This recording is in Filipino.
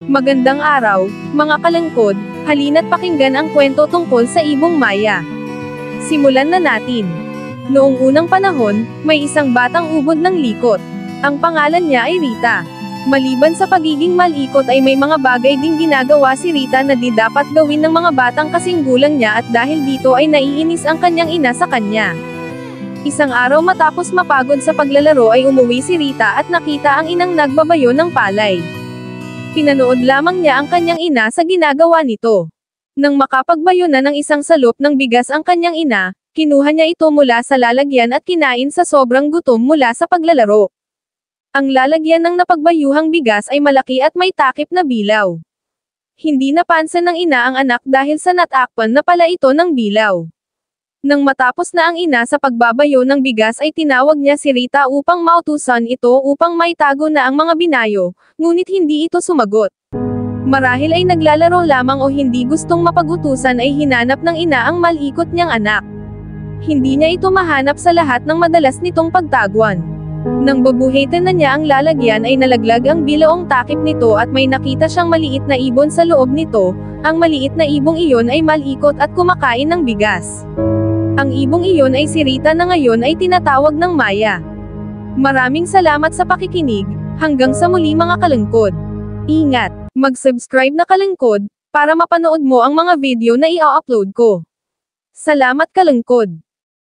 Magandang araw, mga kalangkod, halina't pakinggan ang kwento tungkol sa Ibong Maya. Simulan na natin. Noong unang panahon, may isang batang ubod ng likot. Ang pangalan niya ay Rita. Maliban sa pagiging malikot ay may mga bagay ding ginagawa si Rita na di dapat gawin ng mga batang kasing gulang niya at dahil dito ay naiinis ang kanyang ina sa kanya. Isang araw matapos mapagod sa paglalaro ay umuwi si Rita at nakita ang inang nagbabayo ng palay. Pinanood lamang niya ang kanyang ina sa ginagawa nito. Nang makapagbayo na ng isang salop ng bigas ang kanyang ina, kinuha niya ito mula sa lalagyan at kinain sa sobrang gutom mula sa paglalaro. Ang lalagyan ng napagbayuhang bigas ay malaki at may takip na bilaw. Hindi napansin ng ina ang anak dahil sa natakpan na pala ito ng bilaw. Nang matapos na ang ina sa pagbabayo ng bigas ay tinawag niya si Rita upang mautusan ito upang maitago na ang mga binayo, ngunit hindi ito sumagot. Marahil ay naglalaro lamang o hindi gustong mapag-utusan ay hinanap ng ina ang malikot niyang anak. Hindi niya ito mahanap sa lahat ng madalas nitong pagtaguan. Nang babuhitin na niya ang lalagyan ay nalaglag ang bilawong takip nito at may nakita siyang maliit na ibon sa loob nito. Ang maliit na ibong iyon ay malikot at kumakain ng bigas. Ang ibong iyon ay si Rita na ngayon ay tinatawag ng Maya. Maraming salamat sa pakikinig, hanggang sa muli mga kalangkod. Ingat, mag-subscribe na kalangkod, para mapanood mo ang mga video na i-upload ko. Salamat kalangkod.